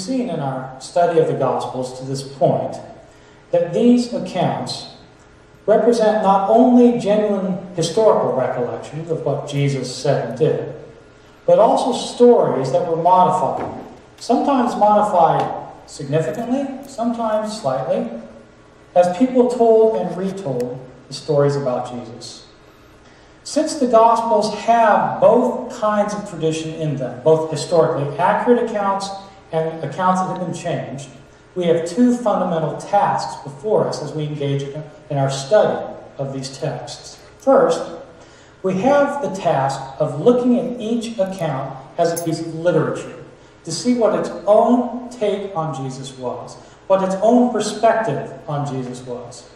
seen in our study of the Gospels to this point that these accounts represent not only genuine historical recollections of what Jesus said and did, but also stories that were modified. Sometimes modified significantly, sometimes slightly, as people told and retold the stories about Jesus. Since the Gospels have both kinds of tradition in them, both historically accurate accounts and accounts that have been changed, we have two fundamental tasks before us as we engage in our study of these texts. First, we have the task of looking at each account as a piece of literature to see what its own take on Jesus was, what its own perspective on Jesus was.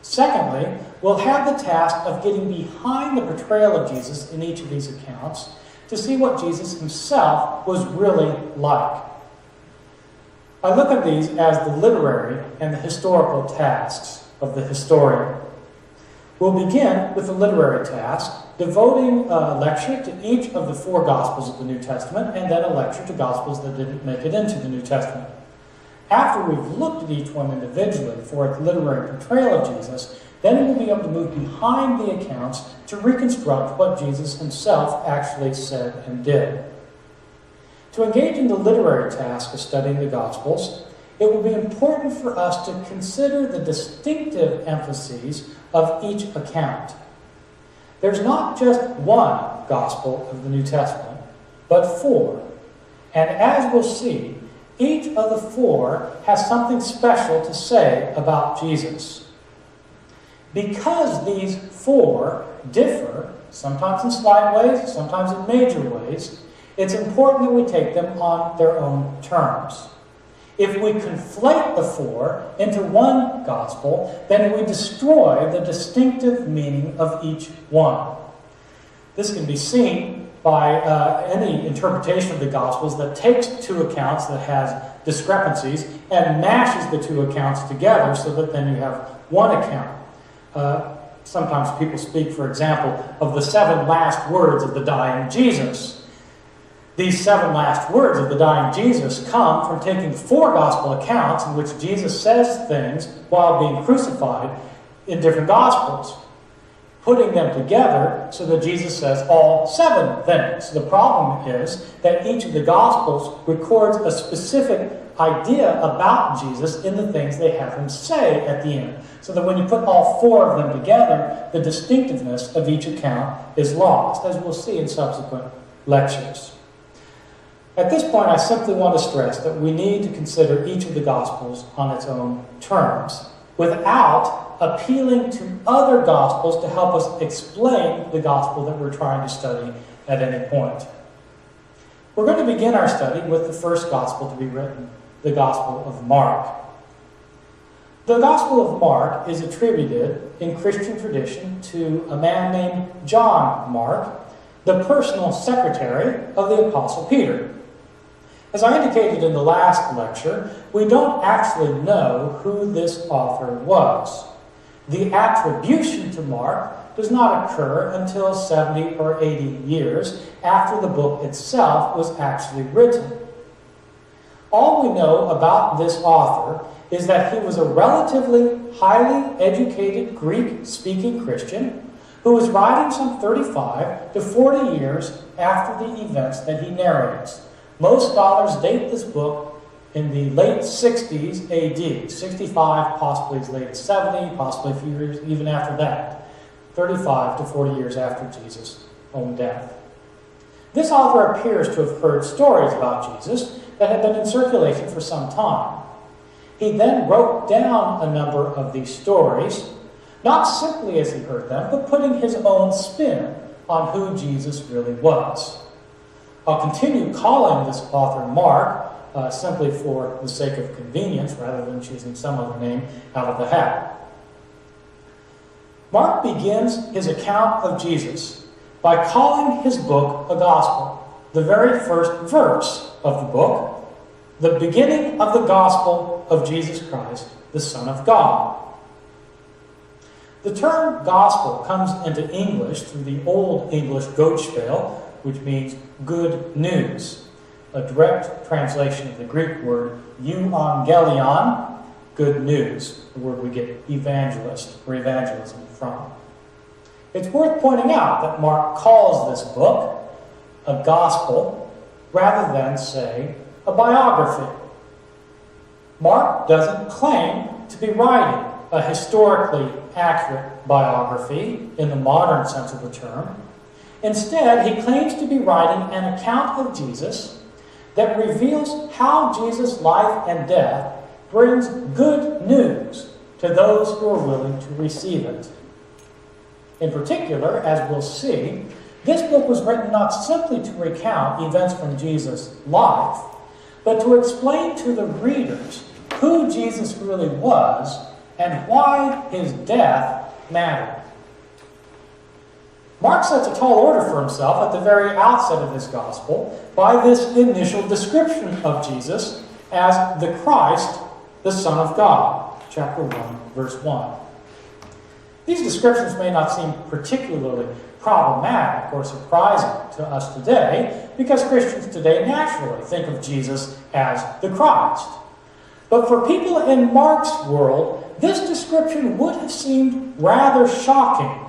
Secondly, we'll have the task of getting behind the portrayal of Jesus in each of these accounts to see what Jesus himself was really like. I look at these as the literary and the historical tasks of the historian. We'll begin with the literary task, devoting a lecture to each of the four Gospels of the New Testament, and then a lecture to Gospels that didn't make it into the New Testament. After we've looked at each one individually for its literary portrayal of Jesus, then we'll be able to move behind the accounts to reconstruct what Jesus himself actually said and did. To engage in the literary task of studying the Gospels, it will be important for us to consider the distinctive emphases of each account. There's not just one Gospel of the New Testament, but four. And as we'll see, each of the four has something special to say about Jesus. Because these four differ, sometimes in slight ways, sometimes in major ways, it's important that we take them on their own terms. If we conflate the four into one gospel, then we destroy the distinctive meaning of each one. This can be seen by any interpretation of the Gospels that takes two accounts that has discrepancies and mashes the two accounts together so that then you have one account. Sometimes people speak, for example, of the 7 last words of the dying Jesus. These 7 last words of the dying Jesus come from taking 4 Gospel accounts in which Jesus says things while being crucified in different Gospels, putting them together so that Jesus says all 7 things. The problem is that each of the Gospels records a specific idea about Jesus in the things they have him say at the end. So that when you put all 4 of them together, the distinctiveness of each account is lost, as we'll see in subsequent lectures. At this point, I simply want to stress that we need to consider each of the Gospels on its own terms, without appealing to other Gospels to help us explain the Gospel that we're trying to study at any point. We're going to begin our study with the first Gospel to be written, the Gospel of Mark. The Gospel of Mark is attributed in Christian tradition to a man named John Mark, the personal secretary of the Apostle Peter. As I indicated in the last lecture, we don't actually know who this author was. The attribution to Mark does not occur until 70 or 80 years after the book itself was actually written. All we know about this author is that he was a relatively highly educated Greek-speaking Christian who was writing some 35 to 40 years after the events that he narrates. Most scholars date this book in the late 60s AD, 65, possibly as late as 70, possibly a few years even after that, 35 to 40 years after Jesus' own death. This author appears to have heard stories about Jesus that had been in circulation for some time. He then wrote down a number of these stories, not simply as he heard them, but putting his own spin on who Jesus really was. I'll continue calling this author Mark, simply for the sake of convenience, rather than choosing some other name out of the hat. Mark begins his account of Jesus by calling his book a gospel. The very first verse of the book, the beginning of the gospel of Jesus Christ, the Son of God. The term gospel comes into English through the Old English Gottspiel, which means good news. a direct translation of the Greek word euangelion, good news, the word we get evangelist or evangelism from. It's worth pointing out that Mark calls this book a gospel rather than, say, a biography. Mark doesn't claim to be writing a historically accurate biography in the modern sense of the term. Instead, he claims to be writing an account of Jesus that reveals how Jesus' life and death brings good news to those who are willing to receive it. In particular, as we'll see, this book was written not simply to recount events from Jesus' life, but to explain to the readers who Jesus really was and why his death mattered. Mark sets a tall order for himself at the very outset of his gospel by this initial description of Jesus as the Christ, the Son of God, chapter 1, verse 1. These descriptions may not seem particularly problematic or surprising to us today, because Christians today naturally think of Jesus as the Christ. But for people in Mark's world, this description would have seemed rather shocking.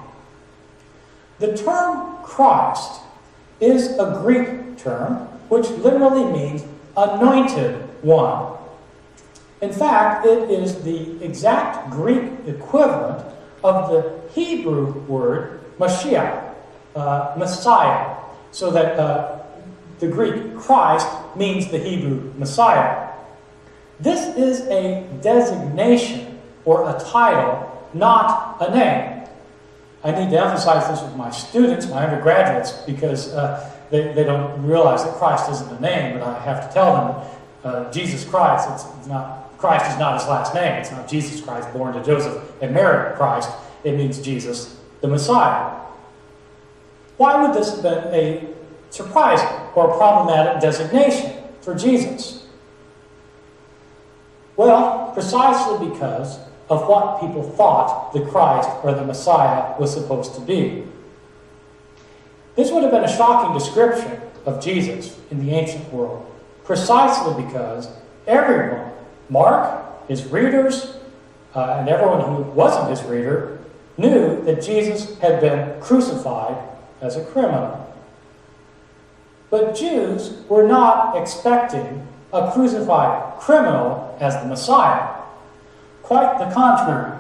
The term Christ is a Greek term which literally means anointed one. In fact, it is the exact Greek equivalent of the Hebrew word Mashiach, Messiah, so that the Greek Christ means the Hebrew Messiah. This is a designation or a title, not a name. I need to emphasize this with my students, my undergraduates, because they don't realize that Christ isn't a name, but I have to tell them Jesus Christ, Christ is not his last name. It's not Jesus Christ, born to Joseph and Mary Christ. It means Jesus, the Messiah. Why would this have been a surprising or problematic designation for Jesus? Well, precisely because of what people thought the Christ or the Messiah was supposed to be. This would have been a shocking description of Jesus in the ancient world, precisely because everyone, Mark, his readers, and everyone who wasn't his reader, knew that Jesus had been crucified as a criminal. But Jews were not expecting a crucified criminal as the Messiah. Quite the contrary.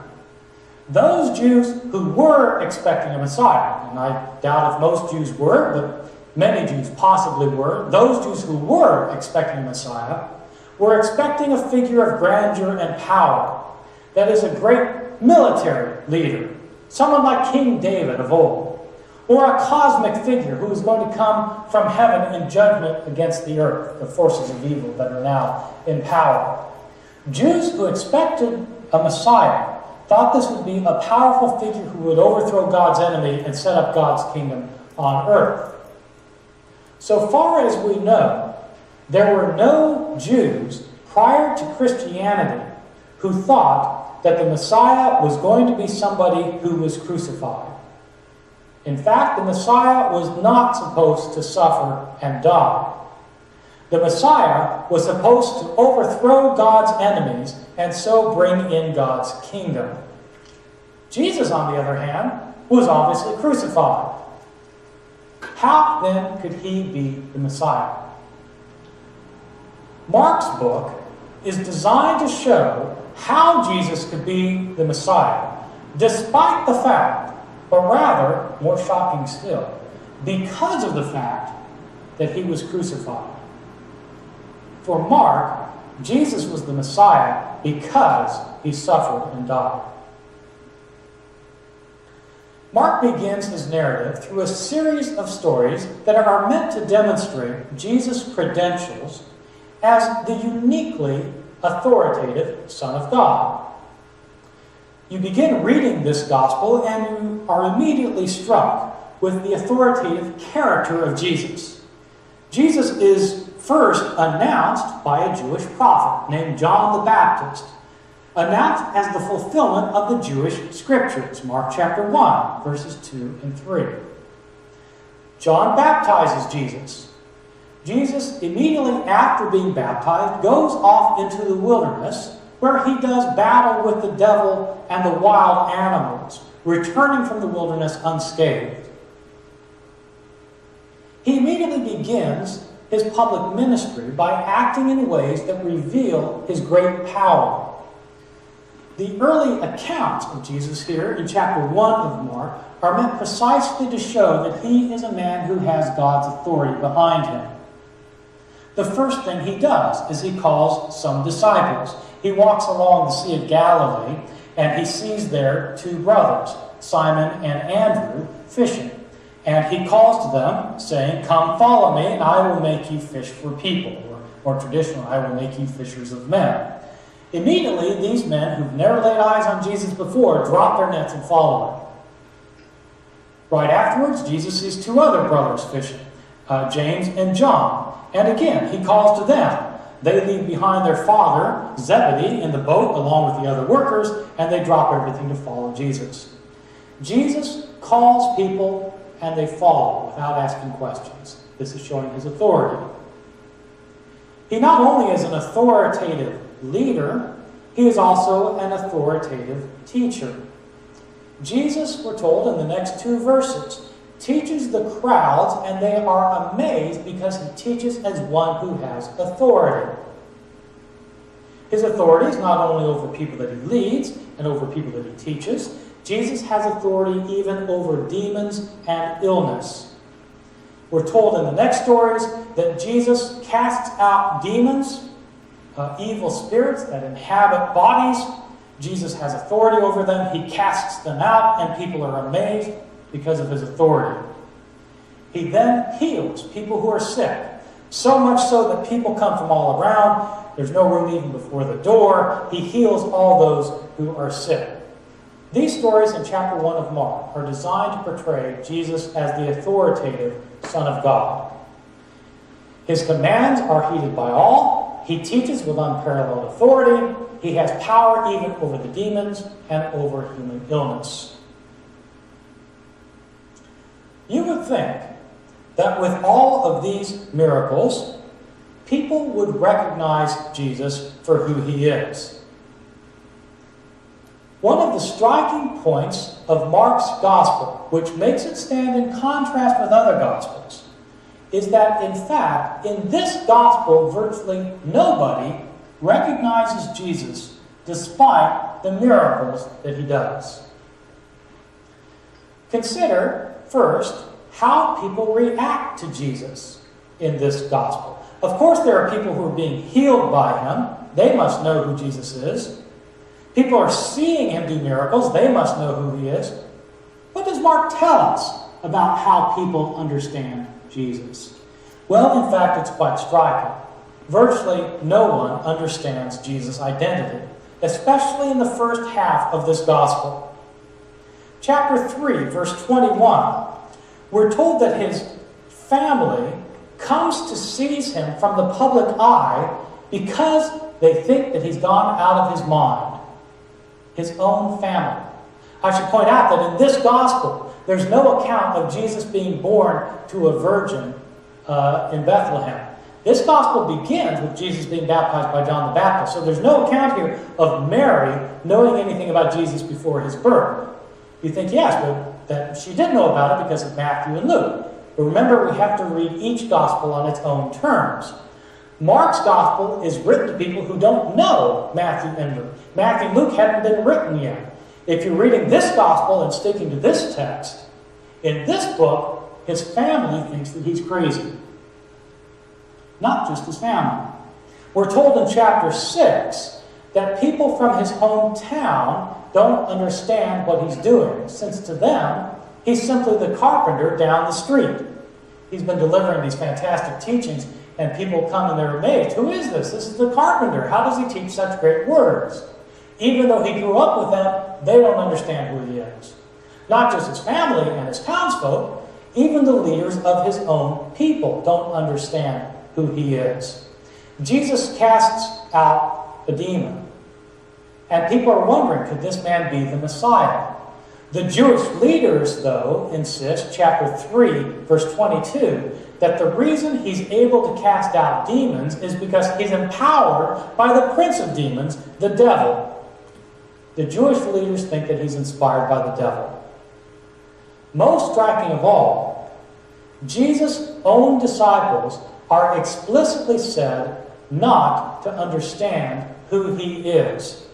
Those Jews who were expecting a Messiah, and I doubt if most Jews were, but many Jews possibly were, those Jews who were expecting a Messiah were expecting a figure of grandeur and power, that is, a great military leader, someone like King David of old, or a cosmic figure who was going to come from heaven in judgment against the earth, the forces of evil that are now in power. Jews who expected a Messiah thought this would be a powerful figure who would overthrow God's enemy and set up God's kingdom on earth. So far as we know, there were no Jews prior to Christianity who thought that the Messiah was going to be somebody who was crucified. In fact, the Messiah was not supposed to suffer and die. The Messiah was supposed to overthrow God's enemies and so bring in God's kingdom. Jesus, on the other hand, was obviously crucified. How then could he be the Messiah? Mark's book is designed to show how Jesus could be the Messiah, despite the fact, or rather, more shocking still, because of the fact that he was crucified. For Mark, Jesus was the Messiah because he suffered and died. Mark begins his narrative through a series of stories that are meant to demonstrate Jesus' credentials as the uniquely authoritative Son of God. You begin reading this gospel and you are immediately struck with the authoritative character of Jesus. Jesus is first announced by a Jewish prophet named John the Baptist, announced as the fulfillment of the Jewish scriptures, Mark chapter 1, verses 2 and 3. John baptizes Jesus. Jesus, immediately after being baptized, goes off into the wilderness where he does battle with the devil and the wild animals, returning from the wilderness unscathed. He immediately begins his public ministry by acting in ways that reveal his great power. The early accounts of Jesus here in chapter 1 of Mark are meant precisely to show that he is a man who has God's authority behind him. The first thing he does is he calls some disciples. He walks along the Sea of Galilee and he sees there two brothers, Simon and Andrew, fishing. And he calls to them, saying, "Come, follow me, and I will make you fish for people." Or more traditionally, "I will make you fishers of men." Immediately, these men who've never laid eyes on Jesus before drop their nets and follow him. Right afterwards, Jesus sees two other brothers fishing, James and John. And again, he calls to them. They leave behind their father, Zebedee, in the boat along with the other workers, and they drop everything to follow Jesus. Jesus calls people and they follow without asking questions. This is showing his authority. He not only is an authoritative leader, he is also an authoritative teacher. Jesus, we're told in the next two verses, teaches the crowds, and they are amazed because he teaches as one who has authority. His authority is not only over people that he leads and over people that he teaches. Jesus has authority even over demons and illness. We're told in the next stories that Jesus casts out demons, evil spirits that inhabit bodies. Jesus has authority over them. He casts them out, and people are amazed because of his authority. He then heals people who are sick, so much so that people come from all around. There's no room even before the door. He heals all those who are sick. These stories in chapter 1 of Mark are designed to portray Jesus as the authoritative Son of God. His commands are heeded by all. He teaches with unparalleled authority. He has power even over the demons and over human illness. You would think that with all of these miracles, people would recognize Jesus for who he is. One of the striking points of Mark's gospel, which makes it stand in contrast with other gospels, is that, in fact, in this gospel, virtually nobody recognizes Jesus despite the miracles that he does. Consider, first, how people react to Jesus in this gospel. Of course, there are people who are being healed by him. They must know who Jesus is. People are seeing him do miracles. They must know who he is. What does Mark tell us about how people understand Jesus? Well, in fact, it's quite striking. Virtually no one understands Jesus' identity, especially in the first half of this gospel. Chapter 3, verse 21, we're told that his family comes to seize him from the public eye because they think that he's gone out of his mind. His own family. I should point out that in this gospel, there's no account of Jesus being born to a virgin in Bethlehem. This gospel begins with Jesus being baptized by John the Baptist. So there's no account here of Mary knowing anything about Jesus before his birth. You think, yes, but that she did know about it because of Matthew and Luke. But remember, we have to read each gospel on its own terms. Mark's gospel is written to people who don't know Matthew and Luke. Matthew and Luke hadn't been written yet. If you're reading this gospel and sticking to this text, in this book, his family thinks that he's crazy. Not just his family. We're told in chapter 6 that people from his hometown don't understand what he's doing, since to them, he's simply the carpenter down the street. He's been delivering these fantastic teachings, and people come and they're amazed. Who is this? This is the carpenter. How does he teach such great words? Even though he grew up with them, they don't understand who he is. Not just his family and his townsfolk, even the leaders of his own people don't understand who he is. Jesus casts out a demon. And people are wondering, could this man be the Messiah? The Jewish leaders, though, insist, chapter 3, verse 22, that the reason he's able to cast out demons is because he's empowered by the prince of demons, the devil. The Jewish leaders think that he's inspired by the devil. Most striking of all, Jesus' own disciples are explicitly said not to understand who he is.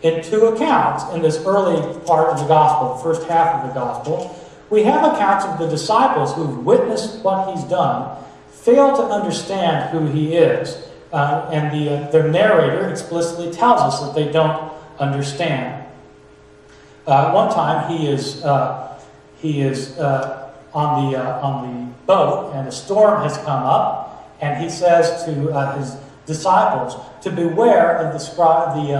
In two accounts in this early part of the gospel, the first half of the gospel, we have accounts of the disciples who've witnessed what he's done, fail to understand who he is. Their narrator explicitly tells us that they don't understand. One time he is on the boat, and a storm has come up, and he says to his disciples to beware of the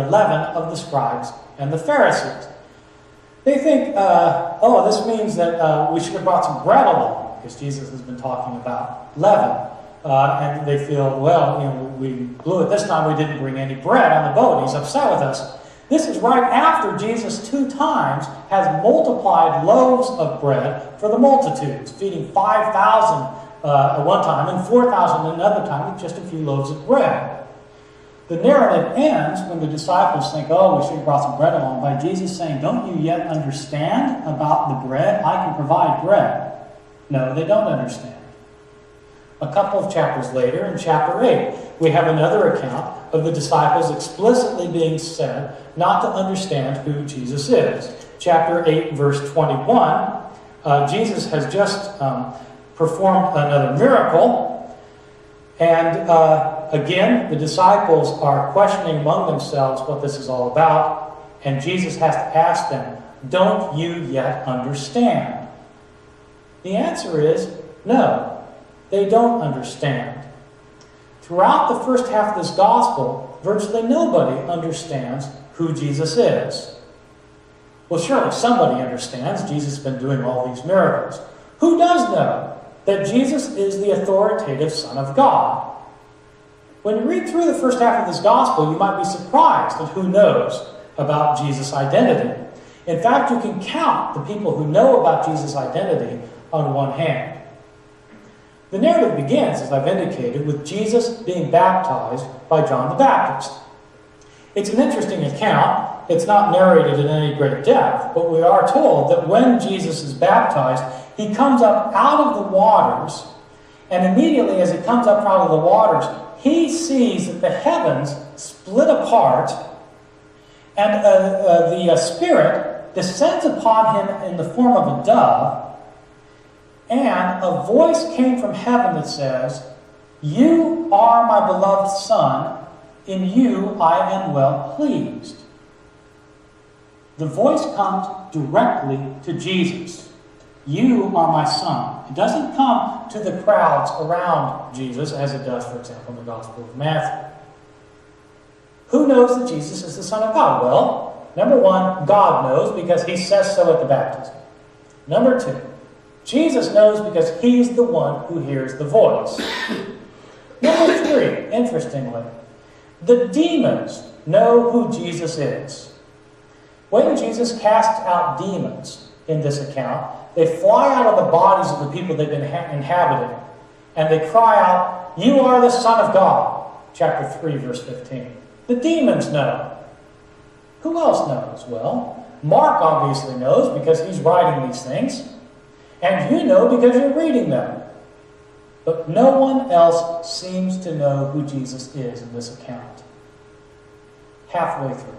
leaven of the scribes and the Pharisees. They think, this means that we should have brought some bread along, because Jesus has been talking about leaven. And they feel, we blew it this time, we didn't bring any bread on the boat. He's upset with us. This is right after Jesus 2 times has multiplied loaves of bread for the multitudes, feeding 5,000 at one time and 4,000 another time with just a few loaves of bread. The narrative ends when the disciples think, we should have brought some bread along, by Jesus saying, don't you yet understand about the bread? I can provide bread. No, they don't understand. A couple of chapters later, in chapter 8, we have another account of the disciples explicitly being said not to understand who Jesus is. Chapter 8, verse 21, Jesus has just performed another miracle, and again, the disciples are questioning among themselves what this is all about, and Jesus has to ask them, don't you yet understand? The answer is no. They don't understand. Throughout the first half of this gospel, virtually nobody understands who Jesus is. Well, surely somebody understands. Jesus has been doing all these miracles. Who does know that Jesus is the authoritative Son of God? When you read through the first half of this gospel, you might be surprised at who knows about Jesus' identity. In fact, you can count the people who know about Jesus' identity on one hand. The narrative begins, as I've indicated, with Jesus being baptized by John the Baptist. It's an interesting account. It's not narrated in any great depth, but we are told that when Jesus is baptized, he comes up out of the waters, and immediately as he comes up out of the waters, he sees that the heavens split apart, and the Spirit descends upon him in the form of a dove, and a voice came from heaven that says, "You are my beloved Son, in you I am well pleased." The voice comes directly to Jesus. You are my Son. It doesn't come to the crowds around Jesus, as it does, for example, in the Gospel of Matthew. Who knows that Jesus is the Son of God? Well, number one, God knows because he says so at the baptism. Number two, Jesus knows because he's the one who hears the voice. Number three, interestingly, the demons know who Jesus is. When Jesus casts out demons in this account, they fly out of the bodies of the people they've been inhabiting, and they cry out, "You are the Son of God." Chapter 3, verse 15. The demons know. Who else knows? Well, Mark obviously knows because he's writing these things. And you know because you're reading them. But no one else seems to know who Jesus is in this account. Halfway through.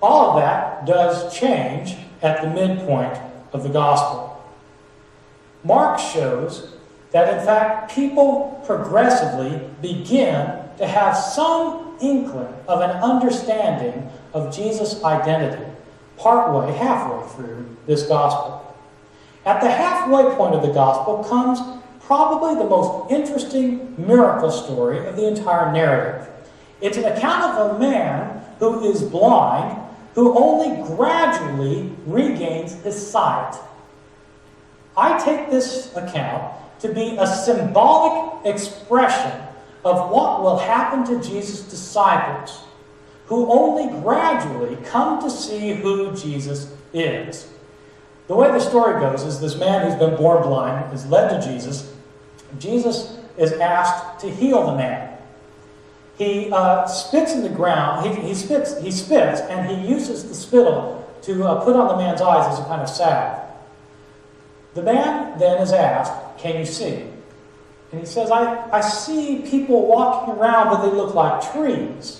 All of that does change at the midpoint of the gospel. Mark shows that, in fact, people progressively begin to have some inkling of an understanding of Jesus' identity, halfway through this gospel. At the halfway point of the gospel comes probably the most interesting miracle story of the entire narrative. It's an account of a man who is blind, who only gradually regains his sight. I take this account to be a symbolic expression of what will happen to Jesus' disciples, who only gradually come to see who Jesus is. The way the story goes is this man who's been born blind is led to Jesus. Jesus is asked to heal the man. He spits in the ground. He spits, and he uses the spittle to put on the man's eyes as a kind of salve. The man then is asked, "Can you see?" And he says, I see people walking around, but they look like trees.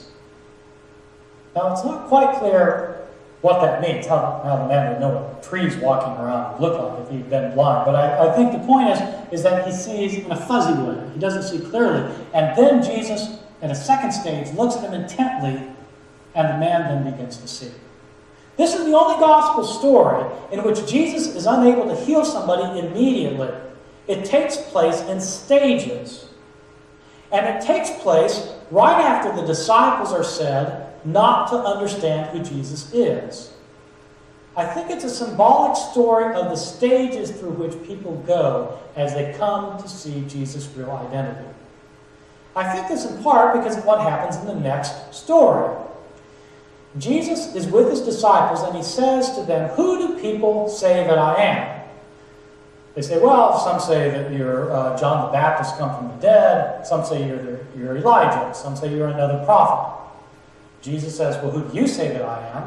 Now, it's not quite clear what that means, how the man would know what trees walking around would look like if he'd been blind. But I think the point is that he sees in a fuzzy way. He doesn't see clearly. And then Jesus, at a second stage, looks at him intently, and the man then begins to see. This is the only gospel story in which Jesus is unable to heal somebody immediately. It takes place in stages. And it takes place right after the disciples are said not to understand who Jesus is. I think it's a symbolic story of the stages through which people go as they come to see Jesus' real identity. I think this in part because of what happens in the next story. Jesus is with his disciples and he says to them, "Who do people say that I am?" They say, "Well, some say that you're John the Baptist come from the dead. Some say you're Elijah. Some say you're another prophet." Jesus says, "Well, who do you say that I am?"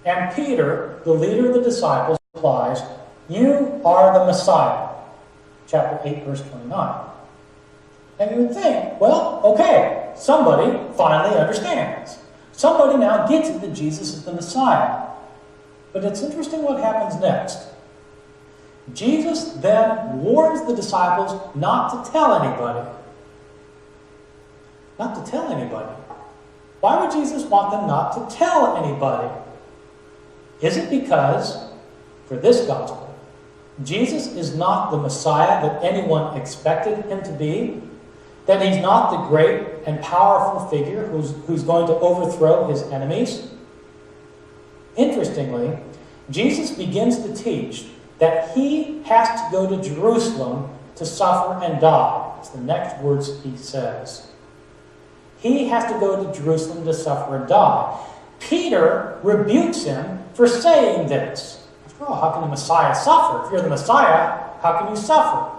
And Peter, the leader of the disciples, replies, "You are the Messiah." Chapter 8, verse 29. And you would think, well, okay, somebody finally understands. Somebody now gets it that Jesus is the Messiah. But it's interesting what happens next. Jesus then warns the disciples not to tell anybody. Not to tell anybody. Why would Jesus want them not to tell anybody? Is it because, for this gospel, Jesus is not the Messiah that anyone expected him to be? That he's not the great and powerful figure who's going to overthrow his enemies? Interestingly, Jesus begins to teach that he has to go to Jerusalem to suffer and die. It's the next words he says. He has to go to Jerusalem to suffer and die. Peter rebukes him for saying this. After all, how can the Messiah suffer? If you're the Messiah, how can you suffer?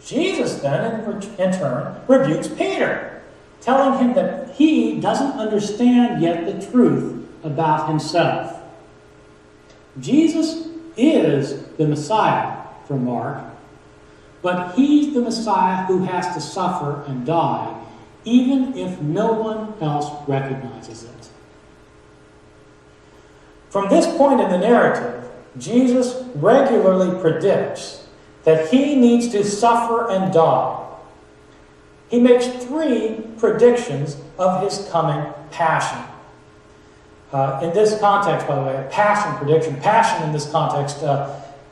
Jesus then, in turn, rebukes Peter, telling him that he doesn't understand yet the truth about himself. Jesus is the Messiah for Mark, but he's the Messiah who has to suffer and die, even if no one else recognizes it. From this point in the narrative, Jesus regularly predicts that he needs to suffer and die. He makes 3 predictions of his coming passion. In this context, by the way, a passion prediction. Passion in this context,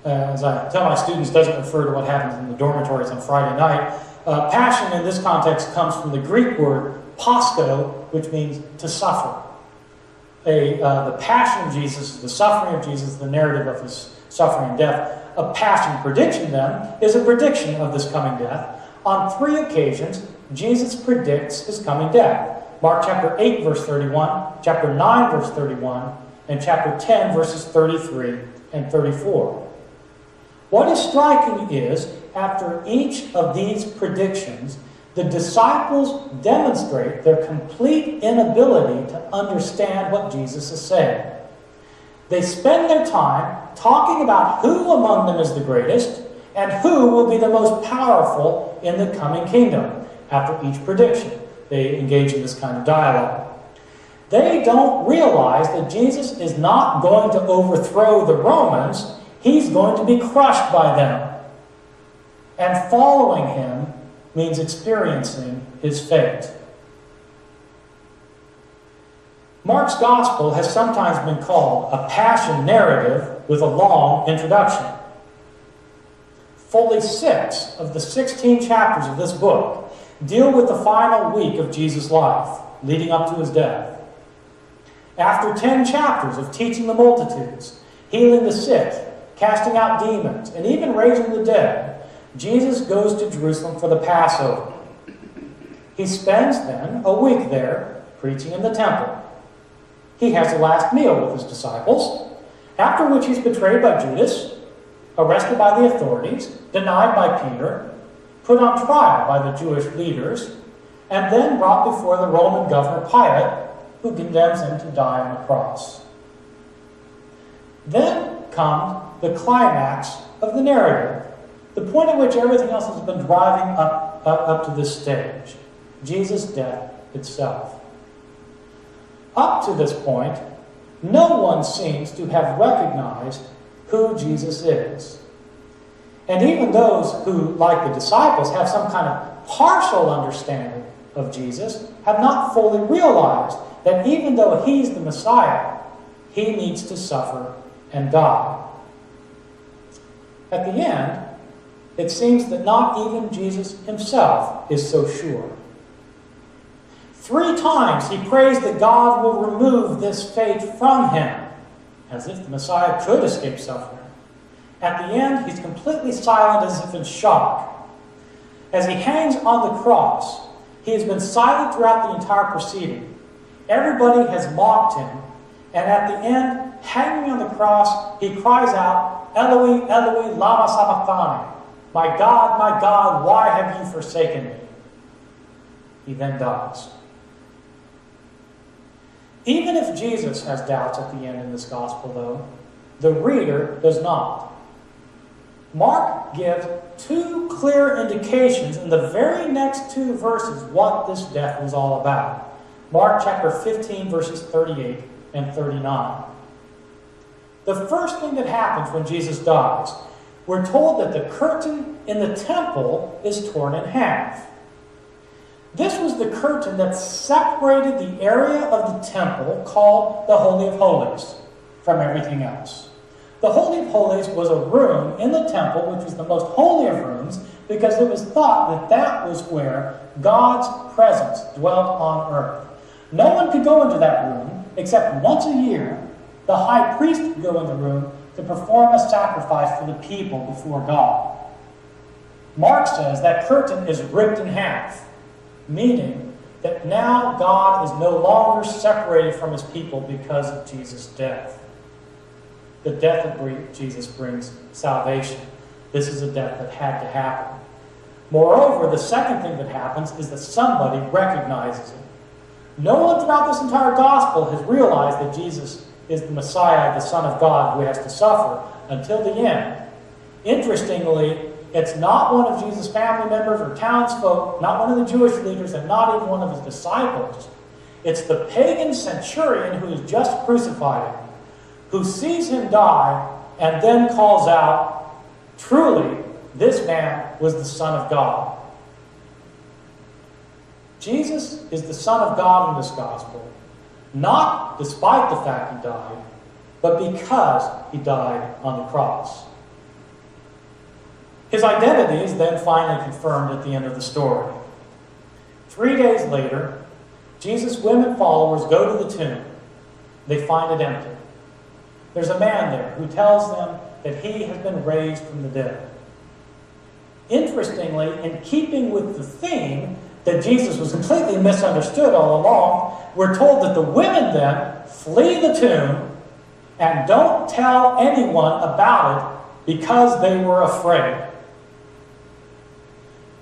as I tell my students, doesn't refer to what happens in the dormitories on Friday night. Passion in this context comes from the Greek word pascho, which means to suffer. The passion of Jesus, the suffering of Jesus, the narrative of his suffering and death. A passion prediction, then, is a prediction of this coming death. On 3 occasions, Jesus predicts his coming death. Mark chapter 8, verse 31, chapter 9, verse 31, and chapter 10, verses 33 and 34. What is striking is, after each of these predictions, the disciples demonstrate their complete inability to understand what Jesus is saying. They spend their time talking about who among them is the greatest and who will be the most powerful in the coming kingdom. After each prediction, they engage in this kind of dialogue. They don't realize that Jesus is not going to overthrow the Romans. He's going to be crushed by them. And following him means experiencing his fate. Mark's gospel has sometimes been called a passion narrative with a long introduction. Fully 6 of the 16 chapters of this book deal with the final week of Jesus' life, leading up to his death. After 10 chapters of teaching the multitudes, healing the sick, casting out demons, and even raising the dead, Jesus goes to Jerusalem for the Passover. He spends then a week there, preaching in the temple. he has the last meal with his disciples, after which he's betrayed by Judas, arrested by the authorities, denied by Peter, put on trial by the Jewish leaders, and then brought before the Roman governor Pilate, who condemns him to die on a cross. Then comes the climax of the narrative, the point at which everything else has been driving up to this stage, Jesus' death itself. Up to this point, no one seems to have recognized who Jesus is. And even those who, like the disciples, have some kind of partial understanding of Jesus, have not fully realized that even though he's the Messiah, he needs to suffer and die. At the end, it seems that not even Jesus himself is so sure. 3 times he prays that God will remove this fate from him, as if the Messiah could escape suffering. At the end, he's completely silent, as if in shock. As he hangs on the cross, he has been silent throughout the entire proceeding. Everybody has mocked him, and at the end, hanging on the cross, he cries out, "Eloi, Eloi, lama sabachthani?" My God, why have you forsaken me?" He then dies. Even if Jesus has doubts at the end in this gospel, though, the reader does not. Mark gives 2 clear indications in the very next 2 verses what this death was all about. Mark chapter 15, verses 38 and 39. The first thing that happens when Jesus dies, we're told that the curtain in the temple is torn in half. This was the curtain that separated the area of the temple called the Holy of Holies from everything else. The Holy of Holies was a room in the temple which was the most holy of rooms because it was thought that that was where God's presence dwelt on earth. No one could go into that room except once a year. The high priest would go in the room to perform a sacrifice for the people before God. Mark says that curtain is ripped in half, meaning that now God is no longer separated from his people because of Jesus' death. The death of Jesus brings salvation. This is a death that had to happen. Moreover, the second thing that happens is that somebody recognizes it. No one throughout this entire gospel has realized that Jesus is the Messiah, the Son of God, who has to suffer until the end. Interestingly, it's not one of Jesus' family members or townsfolk, not one of the Jewish leaders, and not even one of his disciples. It's the pagan centurion who has just crucified him, who sees him die and then calls out, "Truly, this man was the Son of God." Jesus is the Son of God in this gospel, not despite the fact he died, but because he died on the cross. His identity is then finally confirmed at the end of the story. 3 days later, Jesus' women followers go to the tomb. They find it empty. There's a man there who tells them that he has been raised from the dead. Interestingly, in keeping with the theme that Jesus was completely misunderstood all along, we're told that the women then flee the tomb and don't tell anyone about it because they were afraid.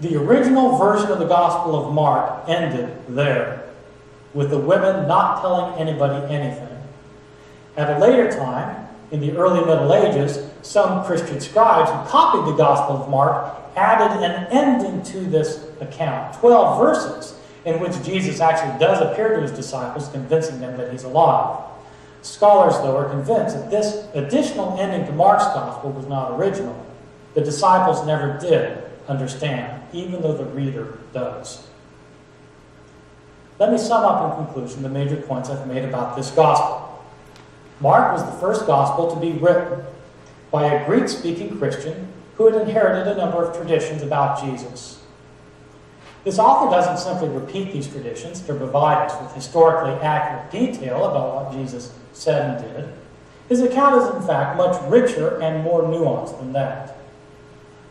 The original version of the Gospel of Mark ended there, with the women not telling anybody anything. At a later time, in the early Middle Ages, some Christian scribes who copied the Gospel of Mark added an ending to this account, 12 verses, in which Jesus actually does appear to his disciples, convincing them that he's alive. Scholars, though, are convinced that this additional ending to Mark's Gospel was not original. The disciples never did understand, even though the reader does. Let me sum up in conclusion the major points I've made about this Gospel. Mark was the first Gospel to be written by a Greek-speaking Christian who had inherited a number of traditions about Jesus. This author doesn't simply repeat these traditions to provide us with historically accurate detail about what Jesus said and did. His account is, in fact, much richer and more nuanced than that.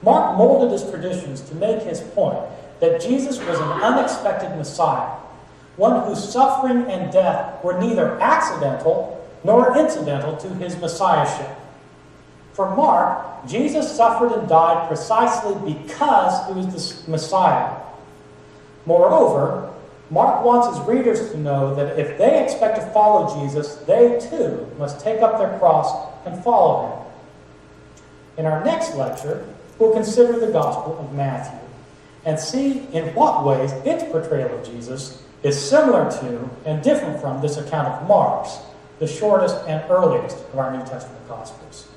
Mark molded his traditions to make his point that Jesus was an unexpected Messiah one whose suffering and death were neither accidental nor incidental to his messiahship. For Mark, Jesus suffered and died precisely because he was the Messiah. Moreover, Mark wants his readers to know that if they expect to follow Jesus, they too must take up their cross and follow him. In our next lecture, we'll consider the Gospel of Matthew and see in what ways its portrayal of Jesus is similar to and different from this account of Mark's, the shortest and earliest of our New Testament Gospels.